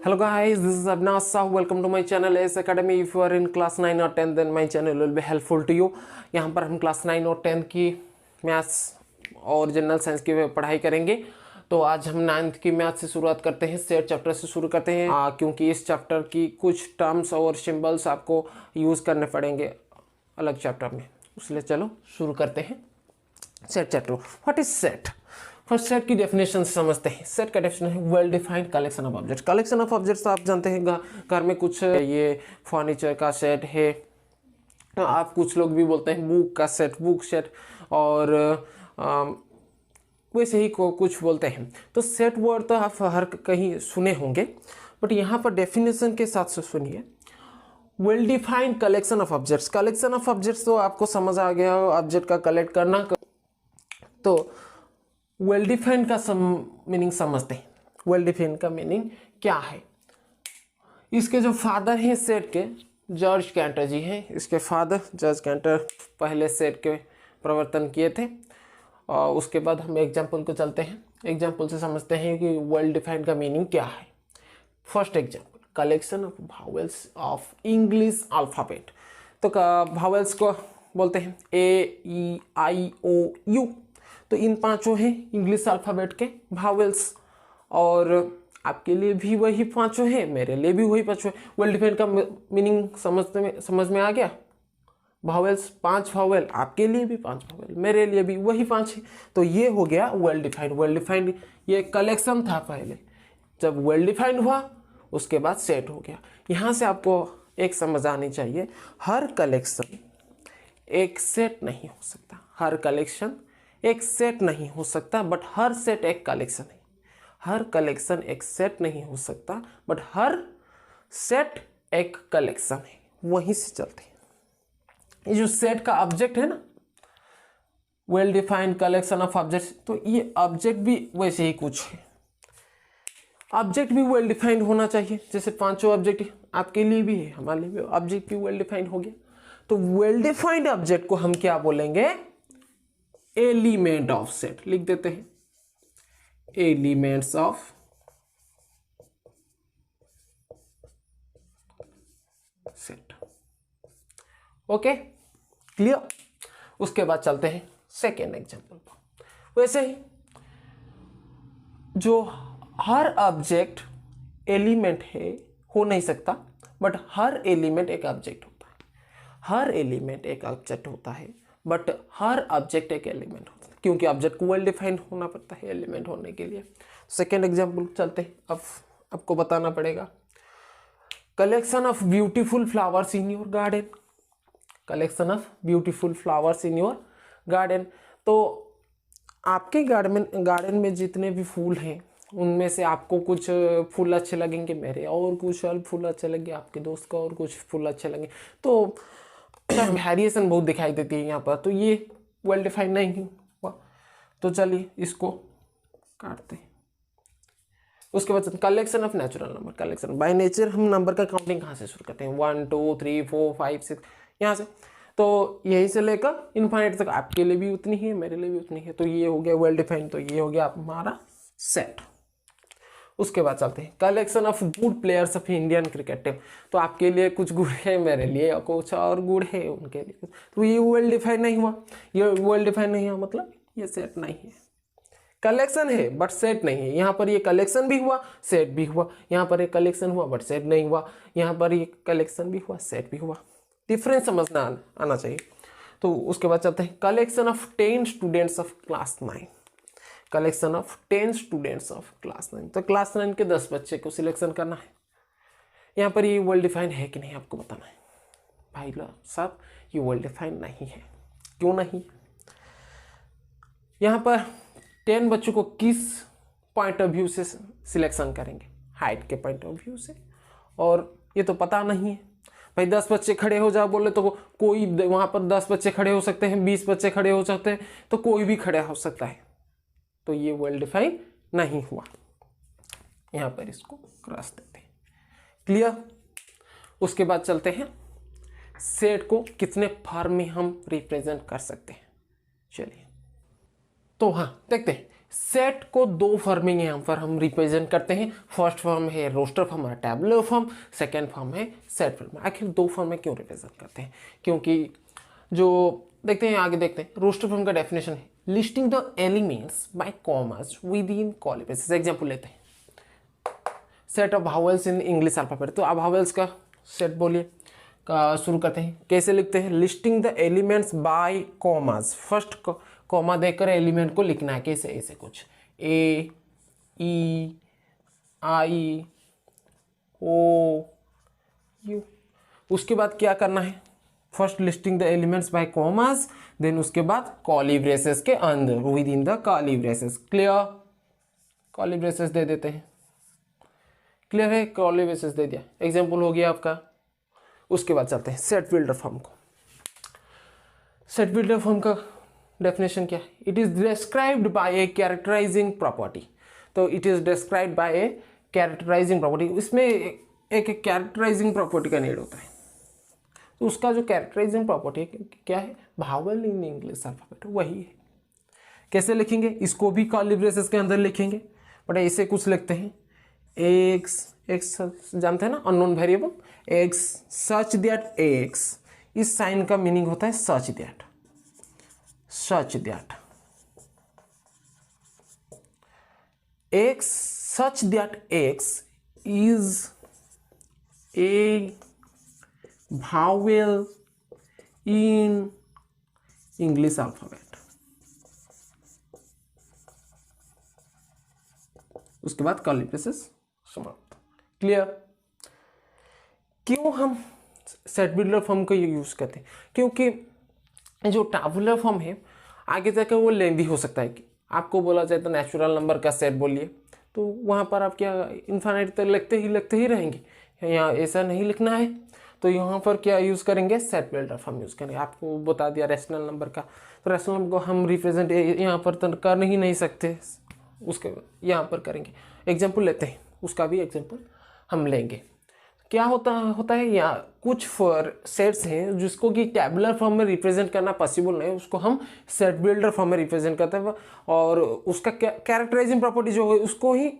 Hello guys, this is Abhinav Sahu. Welcome to my channel AS Academy. If you are in class 9 or 10 then my channel will be helpful to you. यहाँ पर हम class 9 और 10 की maths और general science की पढ़ाई करेंगे। तो आज हम 9th की मैथ से शुरुआत करते हैं, सेट चैप्टर से शुरू करते हैं क्योंकि इस चैप्टर की कुछ टर्म्स और सिंबल्स आपको यूज़ करने पड़ेंगे अलग चैप्टर में, इसलिए चलो शुरू करते हैं set chapter. What is set? First set की डेफिनेशन समझते हैं। सेट का डेफिनेशन है well defined collection of objects. Collection of objects आप जानते हैं घर में कुछ ये फर्नीचर का सेट है, आप कुछ लोग भी बोलते हैं बुक का सेट, बुक सेट, और वैसे ही कुछ बोलते हैं। तो सेट वर्ड तो आप हर कहीं सुने होंगे, बट यहाँ पर डेफिनेशन के साथ से सुनिए। Well defined collection of objects. Collection of objects तो आपको समझ आ गया, ऑब्जेक्ट का कलेक्ट करना। तो वेल डिफाइंड का मीनिंग समझते हैं। वेल डिफाइंड का मीनिंग क्या है? इसके जो फादर हैं सेट के, जॉर्ज कैंटर जी हैं। इसके फादर जॉर्ज कैंटर पहले सेट के प्रवर्तन किए थे। और उसके बाद हम एग्जाम्पल को चलते हैं, एग्जाम्पल से समझते हैं कि वेल डिफाइंड का मीनिंग क्या है। First example, collection of vowels of English alphabet. तो भावेल्स को बोलते हैं A, E, I, O, U। तो इन पांचों हैं इंग्लिश अल्फ़ाबेट के भावेल्स, और आपके लिए भी वही पांचों हैं, मेरे लिए भी वही पांचों हैं। वेल डिफाइंड का मीनिंग समझ में आ गया। भावेल्स, 5 भावेल, आपके लिए भी 5 भावेल, मेरे लिए भी वही 5 है। तो ये हो गया वेल डिफाइंड। वेल डिफाइंड ये कलेक्शन था पहले, जब वेल डिफाइंड हुआ उसके बाद सेट हो गया। यहाँ से आपको एक समझ आनी चाहिए, हर कलेक्शन एक सेट नहीं हो सकता। हर कलेक्शन एक सेट नहीं हो सकता, बट हर सेट एक कलेक्शन है। हर कलेक्शन एक सेट नहीं हो सकता, बट हर सेट एक कलेक्शन है। वहीं से चलते हैं। ये जो सेट का ऑब्जेक्ट है ना, well defined collection of objects, तो ये ऑब्जेक्ट भी वैसे ही कुछ है। ऑब्जेक्ट भी वेल डिफाइंड होना चाहिए। जैसे पांचों ऑब्जेक्ट आपके लिए भी है, हमारे लिए भी, ऑब्जेक्ट भी वेल डिफाइंड हो गया। तो वेल डिफाइंड ऑब्जेक्ट को हम क्या बोलेंगे? Element of set. लिख देते हैं elements of set. Okay, clear? उसके बाद चलते हैं सेकेंड एग्जांपल पर। वैसे ही जो हर ऑब्जेक्ट एलिमेंट है हो नहीं सकता, बट हर एलिमेंट एक ऑब्जेक्ट होता है। हर एलिमेंट एक ऑब्जेक्ट होता है, बट हर ऑब्जेक्ट एक एलिमेंट होता है, क्योंकि ऑब्जेक्ट को वेल डिफाइंड होना पड़ता है एलिमेंट होने के लिए। सेकेंड एग्जाम्पल चलते हैं। अब आपको बताना पड़ेगा, collection of beautiful flowers in your garden. Collection of beautiful flowers in your garden. तो आपके गार्डन में जितने भी फूल हैं उनमें से आपको कुछ फूल अच्छे लगेंगे, मेरे और कुछ फूल अच्छे लगेंगे, आपके दोस्त को और कुछ फूल अच्छे लगेंगे। तो वेरिएशन बहुत दिखाई देती है यहाँ पर। तो ये वेल डिफाइंड नहीं हुआ। तो चलिए इसको काटते हैं। उसके बाद collection of natural number. Collection by nature हम नंबर का काउंटिंग कहाँ से शुरू करते हैं? 1 2 3 4 5 6 यहाँ से। तो यहीं से लेकर इनफाइनाइट तक आपके लिए भी उतनी ही है, मेरे लिए भी उतनी है। तो ये हो गया वेल डिफाइंड। तो ये हो गया हमारा सेट। उसके बाद चलते हैं collection of good players of Indian cricket team. तो आपके लिए कुछ गुड है, मेरे लिए कुछ और गुड है, उनके लिए। तो ये वेल डिफाइंड नहीं हुआ। ये वेल डिफाइंड नहीं हुआ, मतलब ये सेट नहीं है। कलेक्शन है बट सेट नहीं है। यहाँ पर ये कलेक्शन भी हुआ, सेट भी हुआ। यहाँ पर एक कलेक्शन हुआ बट सेट नहीं हुआ। यहाँ पर ये कलेक्शन भी हुआ, सेट भी हुआ। डिफरेंस समझना आना चाहिए। तो उसके बाद चलते हैं collection of 10 students of class 9। Collection of 10 students of class 9। तो क्लास 9 के 10 बच्चे को सिलेक्शन करना है। यहाँ पर ये वेल डिफाइंड है कि नहीं आपको बताना है। भाई साहब ये वेल डिफाइंड नहीं है। क्यों नहीं? यहाँ पर 10 बच्चों को किस पॉइंट ऑफ व्यू से सिलेक्शन करेंगे? हाइट के पॉइंट ऑफ व्यू से, और ये तो पता नहीं है। भाई 10 बच्चे खड़े हो जाओ बोले तो कोई वहाँ पर 10 बच्चे खड़े हो सकते हैं, 20 बच्चे खड़े हो सकते हैं, तो कोई भी खड़ा हो सकता है। तो ये वेल डिफाइंड नहीं हुआ। यहाँ पर इसको क्रॉस देते हैं। क्लियर? उसके बाद चलते हैं सेट को कितने फॉर्म में हम रिप्रेजेंट कर सकते हैं। चलिए, तो हाँ देखते हैं सेट को दो फॉर्म में यहाँ पर हम रिप्रेजेंट करते हैं। फर्स्ट फॉर्म है रोस्टर फॉर्म और टैबुलर फॉर्म, सेकेंड फॉर्म है सेट फॉर्म। आखिर दो फॉर्म में क्यों रिप्रेजेंट करते हैं? क्योंकि जो देखते हैं आगे देखते हैं, रोस्टर फॉर्म का डेफिनेशन है listing the elements by commas with in curly braces. Example लेते हैं, set of vowels in English alphabet. तो अब वावेल्स का सेट बोलिए, का शुरू करते हैं। कैसे लिखते हैं? Listing the elements by commas. First comma देकर एलिमेंट को लिखना है। कैसे? ऐसे कुछ ए, ई, आई, ओ, यू। उसके बाद क्या करना है? First listing the elements by commas, then उसके बाद कर्ली ब्रेसेस के अंदर within the curly braces. Clear? Curly braces दे देते हैं। क्लियर है? कर्ली ब्रेसेस दे दिया, एग्जाम्पल हो गया आपका। उसके बाद चलते हैं सेट बिल्डर फॉर्म को। सेट बिल्डर फॉर्म का डेफिनेशन क्या है? It is described by a characterising property. तो it is described by a characterising property. इसमें एक कैरेक्टराइजिंग प्रॉपर्टी का नीड होता है। तो उसका जो कैरेक्टराइजिंग प्रॉपर्टी है क्या है? वावेल इन इंग्लिश अल्फाबेट, वही है। कैसे लिखेंगे? इसको भी कर्ली ब्रेसेस के अंदर लिखेंगे, बट ऐसे कुछ लिखते हैं। एक्स, एक्स जानते हैं ना, unknown variable. X such that x, इस साइन का मीनिंग होता है such that. Such that x, such that x is a vowel in English alphabet। उसके बाद कर्ली ब्रेसेस समाप्त। क्लियर? क्यों हम सेट बिल्डर फॉर्म को यूज करते हैं? क्योंकि जो टैबुलर फॉर्म है आगे जाकर वो लेंदी हो सकता है। कि आपको बोला जाए तो नेचुरल नंबर का सेट बोलिए, तो वहाँ पर आप क्या इन्फाइनाइट तक लिखते ही रहेंगे। यहाँ ऐसा नहीं लिखना है, तो यहाँ पर क्या यूज़ करेंगे? सेट बिल्डर फॉर्म यूज़ करेंगे। आपको बता दिया रैशनल नंबर का, तो रैशनल नंबर को हम रिप्रेजेंट यहाँ पर तो कर ही नहीं सकते, उसके यहाँ पर करेंगे। एग्जाम्पल लेते हैं, उसका भी एग्जाम्पल हम लेंगे। क्या होता है या कुछ सेट्स हैं जिसको कि टैबुलर फॉर्म में रिप्रेजेंट करना पॉसिबल नहीं, उसको हम सेट बिल्डर फॉर्म में रिप्रेजेंट करते हैं, और उसका कैरेक्टराइजिंग प्रॉपर्टी जो है उसको ही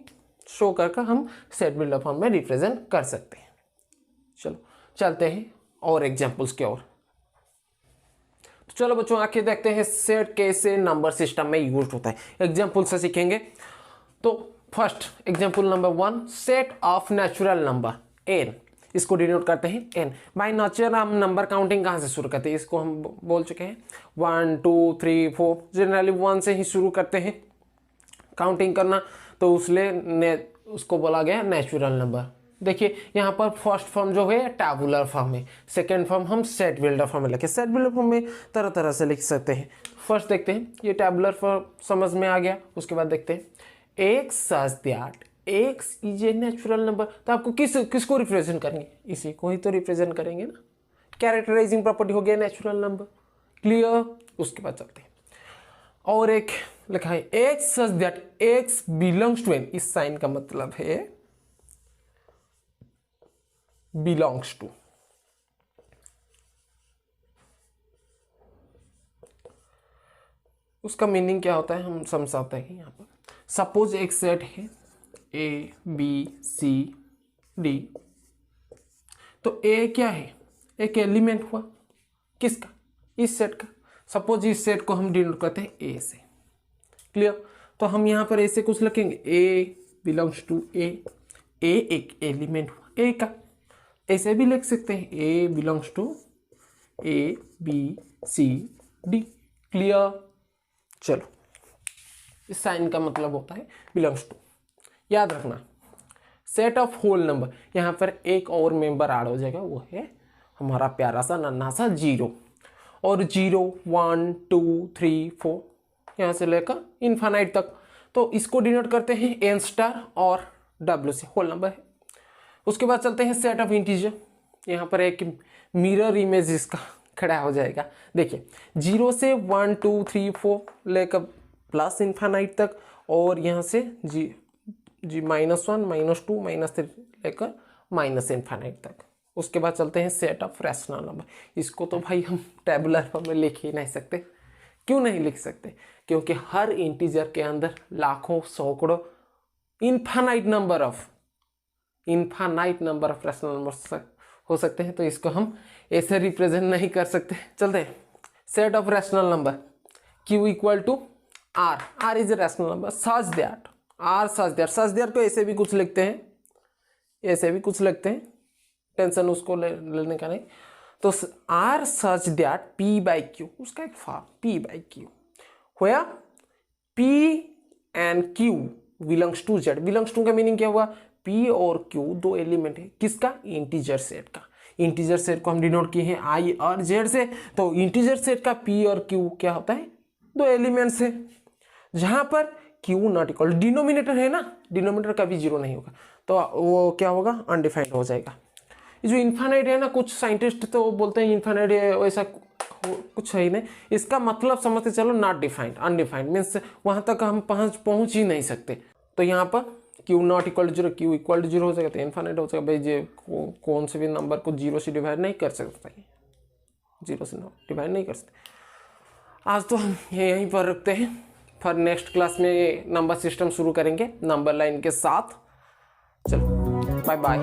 शो करके हम सेट बिल्डर फॉर्म में रिप्रेजेंट कर सकते हैं। चलो चलते हैं और एग्जाम्पल्स की ओर। तो चलो बच्चों आके देखते हैं सेट कैसे नंबर सिस्टम में यूज होता है। एग्जाम्पल से सीखेंगे। तो first example number 1, set of natural number n। इसको डिनोट करते हैं n। बाय नेचर हम नंबर काउंटिंग कहाँ से शुरू करते हैं? इसको हम बोल चुके हैं 1 2 3 4। जनरली 1 से ही शुरू करते हैं काउंटिंग करना, तो उसको बोला गया नेचुरल नंबर। देखिए यहाँ पर फर्स्ट फॉर्म जो है टैबुलर फॉर्म है, सेकेंड फॉर्म हम सेट बिल्डर फॉर्म में लिखे। सेट बिल्डर फॉर्म में तरह तरह से लिख सकते हैं। फर्स्ट देखते हैं, ये टैबुलर फॉर्म समझ में आ गया। उसके बाद देखते हैं x such that x is a natural number. तो आपको किसको रिप्रेजेंट करेंगे? इसी को ही तो रिप्रेजेंट करेंगे ना। कैरेक्टराइजिंग प्रॉपर्टी हो गया नेचुरल नंबर। क्लियर? उसके बाद चलते हैं और एक लिखा है X such that X belongs to N. इस साइन का मतलब है बिलोंग्स टू। उसका मीनिंग क्या होता है हम समझाते हैं यहाँ पर। सपोज एक सेट है ए बी सी डी, तो ए क्या है? एक एलिमेंट हुआ किसका? इस सेट का। सपोज इस सेट को हम डिनोट करते हैं ए से। क्लियर? तो हम यहाँ पर ऐसे कुछ लिखेंगे ए बिलोंग्स टू ए। ए एक एलिमेंट हुआ ए का। ऐसे भी लिख सकते हैं A belongs to A B C D. Clear? चलो, इस साइन का मतलब होता है बिलोंग्स टू। याद रखना सेट ऑफ होल नंबर, यहाँ पर एक और मेंबर ऐड हो जाएगा, वो है हमारा प्यारा सा नन्हा सा 0। और 0 1 2 3 4 यहाँ से लेकर इन्फानाइट तक। तो इसको डिनोट करते हैं एन स्टार और डब्ल्यू से, होल नंबर है। उसके बाद चलते हैं सेट ऑफ इंटीजर। यहाँ पर एक मिरर इमेज इसका खड़ा हो जाएगा। देखिए 0 से 1 2 3 4 लेकर प्लस इन्फानाइट तक, और यहाँ से जी -1 -2 -3 लेकर माइनस इन्फानाइट तक। उसके बाद चलते हैं सेट ऑफ रैशनल नंबर। इसको तो भाई हम टेबुलर फॉर्म में लिख ही नहीं सकते, क्यों नहीं लिख सकते? क्योंकि हर इंटीजर के अंदर लाखों, सैकड़ों, infinite number of rational numbers हो सकते हैं। तो इसको हम ऐसे रिप्रेजेंट नहीं कर सकते। चलते हैं, set of rational number Q equal to R, R is a rational number such that को ऐसे भी कुछ लिखते हैं, टेंशन उसको लेने का नहीं। तो R such that P by Q, उसका एक फॉर्म P बाई Q, होया P and Q belongs to Z। Belongs to का मीनिंग क्या हुआ? P और Q दो एलिमेंट है, किसका? इंटीजर सेट का। इंटीजर सेट को हम डिनोट किए हैं I और Z से। तो इंटीजर सेट का P और Q क्या होता है? दो एलिमेंट्स है, जहां पर Q नॉट इक्वल, डिनोमिनेटर है ना, डिनोमिनेटर का भी जीरो नहीं होगा, तो वो क्या होगा? अनडिफाइंड हो जाएगा। ये जो इन्फाइनाइट है ना, कुछ साइंटिस्ट तो बोलते हैं इन्फाइनाइट है, वैसा कुछ है ही नहीं। इसका मतलब समझते चलो नॉट डिफाइंड, अनडिफाइंड मीन्स वहां तक हम पहुंच ही नहीं सकते। तो यहाँ पर Q not equal to zero, Q equal to zero हो जाएगा तो इन्फाइनाइट हो जाएगा। भाई ये कौन से भी नंबर को जीरो से डिवाइड नहीं कर सकता, जीरो से डिवाइड नहीं कर सकते। आज तो हम यहीं पर रखते हैं, फिर नेक्स्ट क्लास में नंबर सिस्टम शुरू करेंगे नंबर लाइन के साथ। चलो बाय बाय।